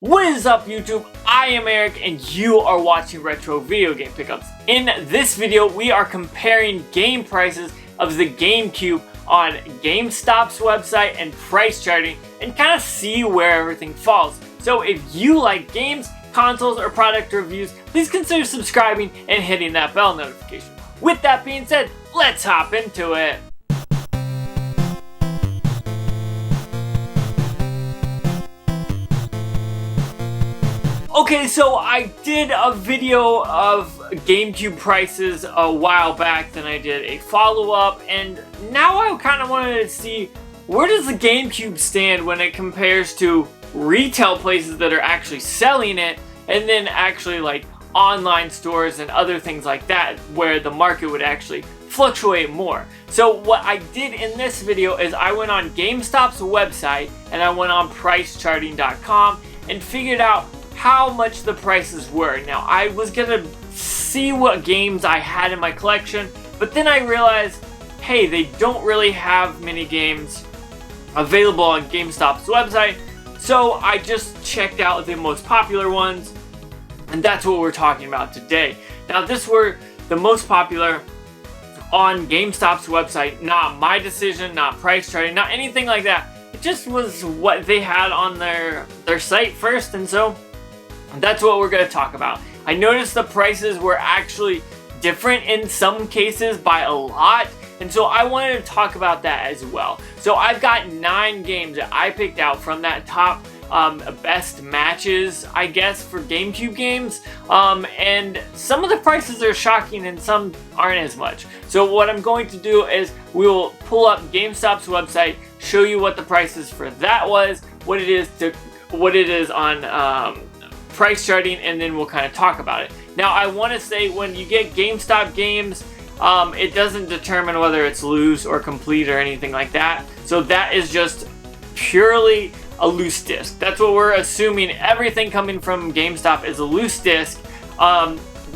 What is up, YouTube? I am Eric and you are watching Retro Video Game Pickups. In this video, we are comparing game prices of the GameCube on GameStop's website and price charting and kind of see where everything falls. So if you like games, consoles, or product reviews, please consider subscribing and hitting that bell notification. With that being said, let's hop into it. Okay, so I did a video of GameCube prices a while back, then I did a follow-up, and now I kind of wanted to see where does the GameCube stand when it compares to retail places that are actually selling it, and then actually like online stores and other things like that where the market would actually fluctuate more. So what I did in this video is I went on GameStop's website and I went on pricecharting.com and figured out how much the prices were. Now, I was gonna see what games I had in my collection, but then I realized, hey, they don't really have many games available on GameStop's website, so I just checked out the most popular ones, and that's what we're talking about today. Now, this were the most popular on GameStop's website, not my decision, not price charting, not anything like that. It just was what they had on their site first, and so that's what we're going to talk about. I noticed the prices were actually different in some cases by a lot, and so I wanted to talk about that as well. So I've got 9 games that I picked out from that top best matches, I guess, for GameCube games, and some of the prices are shocking and some aren't as much. So what I'm going to do is we will pull up GameStop's website, show you what the prices for that was, what it is on price charting, and then we'll kind of talk about it. Now, I want to say when you get GameStop games, it doesn't determine whether it's loose or complete or anything like that. So that is just purely a loose disc. That's what we're assuming. Everything coming from GameStop is a loose disc.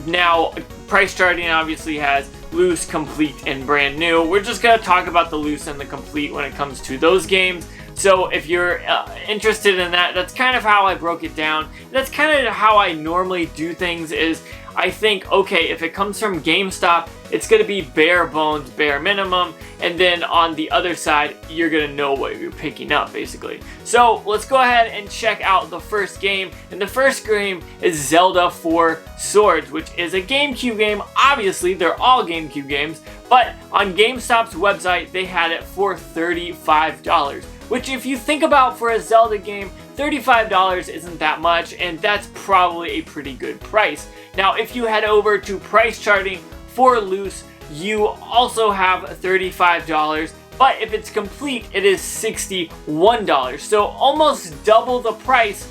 Now, price charting obviously has loose, complete, and brand new. We're just going to talk about the loose and the complete when it comes to those games. So if you're interested in that, that's kind of how I broke it down. That's kind of how I normally do things is I think, okay, if it comes from GameStop, it's going to be bare bones, bare minimum. And then on the other side, you're going to know what you're picking up, basically. So let's go ahead and check out the first game. And the first game is Zelda 4 Swords, which is a GameCube game. Obviously, they're all GameCube games. But on GameStop's website, they had it for $35. Which, if you think about for a Zelda game, $35 isn't that much, and that's probably a pretty good price. Now, if you head over to price charting for loose, you also have $35, but if it's complete, it is $61. So almost double the price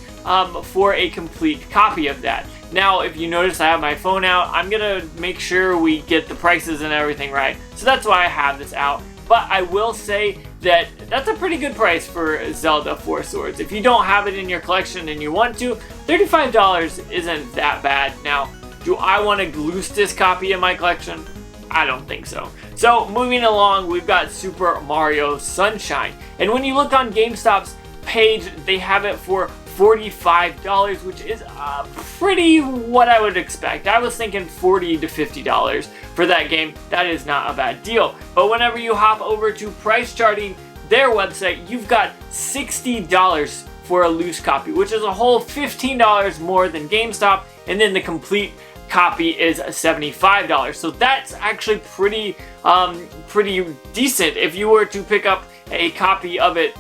for a complete copy of that. Now, if you notice I have my phone out, I'm gonna make sure we get the prices and everything right. So that's why I have this out. But I will say that that's a pretty good price for Zelda 4 Swords. If you don't have it in your collection and you want to, $35 isn't that bad. Now, do I want a loose disc copy in my collection? I don't think so. So, moving along, we've got Super Mario Sunshine. And when you look on GameStop's page, they have it for $45, which is pretty what I would expect. I was thinking $40 to $50 for that game. That is not a bad deal. But whenever you hop over to price charting, their website, you've got $60 for a loose copy, which is a whole $15 more than GameStop, and then the complete copy is $75. So that's actually pretty decent. If you were to pick up a copy of it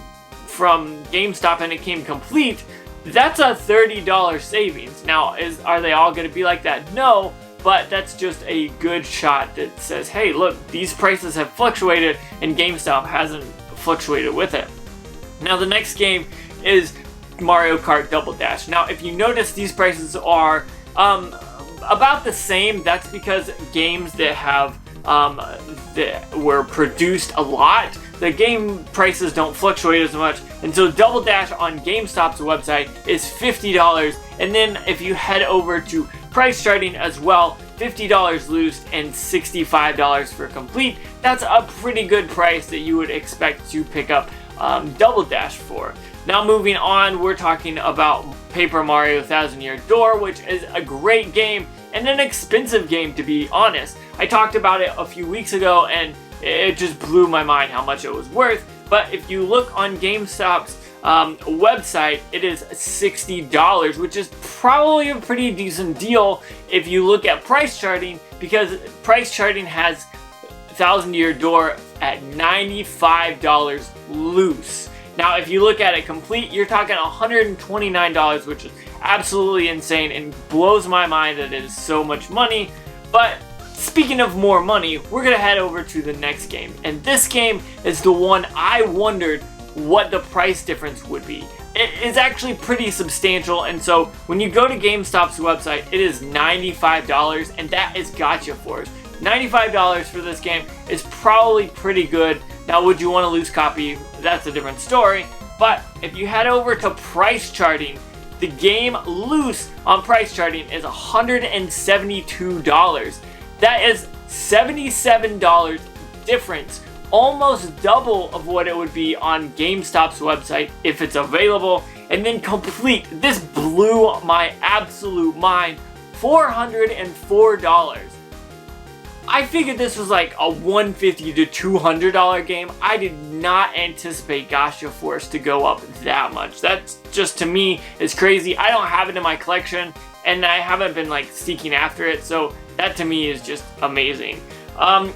from GameStop and it came complete, that's a $30 savings. Now, are they all going to be like that? No, but that's just a good shot that says, hey, look, these prices have fluctuated and GameStop hasn't fluctuated with it. Now, the next game is Mario Kart Double Dash. Now, if you notice, these prices are about the same. That's because games that have that were produced a lot, the game prices don't fluctuate as much. And so Double Dash on GameStop's website is $50, and then if you head over to price charting as well, $50 loose and $65 for complete. That's a pretty good price that you would expect to pick up Double Dash for. Now moving on, we're talking about Paper Mario Thousand Year Door, which is a great game and an expensive game, to be honest. I talked about it a few weeks ago and it just blew my mind how much it was worth. But if you look on GameStop's website, it is $60, which is probably a pretty decent deal if you look at price charting, because price charting has Thousand Year Door at $95 loose. Now if you look at it complete, you're talking $129, which is absolutely insane and blows my mind that it is so much money. But speaking of more money, we're gonna head over to the next game, and this game is the one I wondered what the price difference would be. It is actually pretty substantial, and so when you go to GameStop's website, it is $95, and that is gotcha for us. $95 for this game is probably pretty good. Now, would you want a loose copy? That's a different story. But if you head over to price charting, the game loose on price charting is $172. That is $77 difference, almost double of what it would be on GameStop's website if it's available. And then complete, this blew my absolute mind, $404. I figured this was like a $150 to $200 game. I did not anticipate Gacha Force to go up that much. That just, to me, is crazy. I don't have it in my collection, and I haven't been like seeking after it, so that to me is just amazing.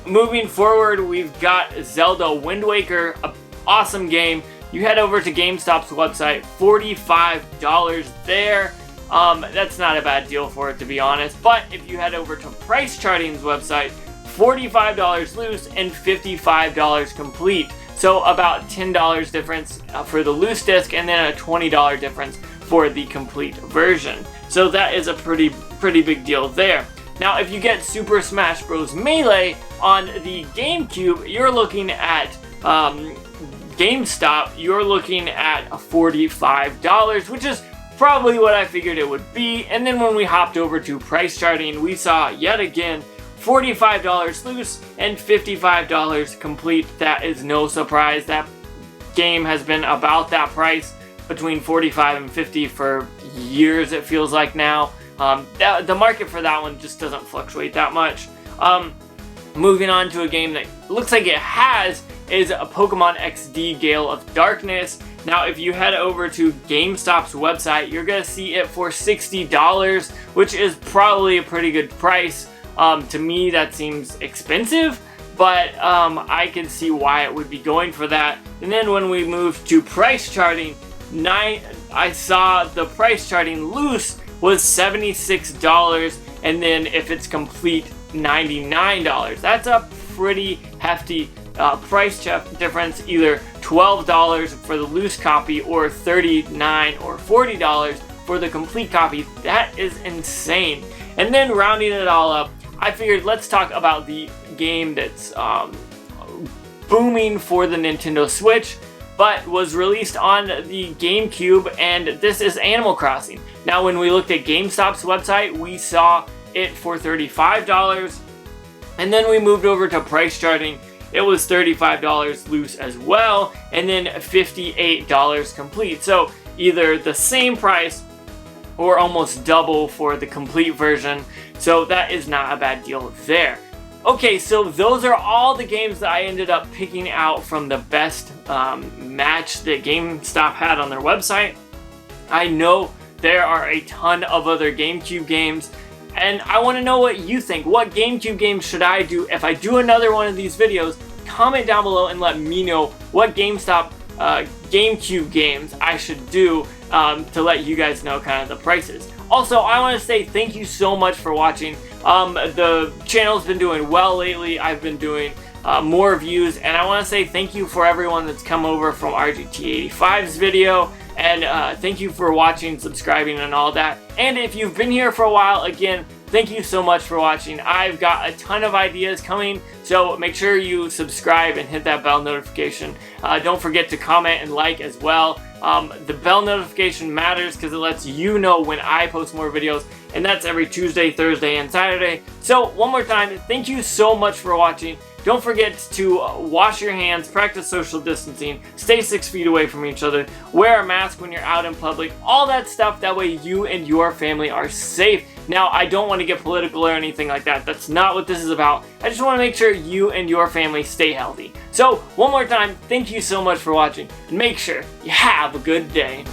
Moving forward, we've got Zelda Wind Waker, an awesome game. You head over to GameStop's website, $45 there. That's not a bad deal for it, to be honest. But if you head over to Price Charting's website, $45 loose and $55 complete. So about $10 difference for the loose disc, and then a $20 difference for the complete version. So that is a pretty big deal there. Now, if you get Super Smash Bros. Melee on the GameCube, you're looking at GameStop, you're looking at $45, which is probably what I figured it would be. And then when we hopped over to price charting, we saw yet again $45 loose and $55 complete. That is no surprise. That game has been about that price, between $45 and $50 for years, it feels like now. The market for that one just doesn't fluctuate that much. Moving on to a game that looks like it is a Pokemon XD Gale of Darkness. Now, if you head over to GameStop's website, you're going to see it for $60, which is probably a pretty good price. To me, that seems expensive, but I can see why it would be going for that. And then when we moved to price charting, I saw the price charting loose was $76, and then if it's complete, $99. That's a pretty hefty price difference, either $12 for the loose copy or $39 or $40 for the complete copy. That is insane. And then rounding it all up, I figured let's talk about the game that's booming for the Nintendo Switch, but was released on the GameCube, and this is Animal Crossing. Now, when we looked at GameStop's website, we saw it for $35, and then we moved over to price charting. It was $35 loose as well, and then $58 complete. So either the same price or almost double for the complete version. So that is not a bad deal there. Okay, so those are all the games that I ended up picking out from the best match that GameStop had on their website. I know there are a ton of other GameCube games, and I want to know what you think. What GameCube games should I do if I do another one of these videos? Comment down below and let me know what GameStop GameCube games I should do to let you guys know kind of the prices. Also, I want to say thank you so much for watching. The channel's been doing well lately. I've been doing more views, and I want to say thank you for everyone that's come over from RGT85's video, and thank you for watching, subscribing, and all that. And if you've been here for a while, again, thank you so much for watching. I've got a ton of ideas coming, so make sure you subscribe and hit that bell notification. Don't forget to comment and like as well. The bell notification matters because it lets you know when I post more videos, and that's every Tuesday, Thursday, and Saturday. So one more time, thank you so much for watching. Don't forget to wash your hands, practice social distancing, stay 6 feet away from each other, wear a mask when you're out in public, all that stuff. That way you and your family are safe. Now, I don't want to get political or anything like that. That's not what this is about. I just want to make sure you and your family stay healthy. So, one more time, thank you so much for watching, and make sure you have a good day.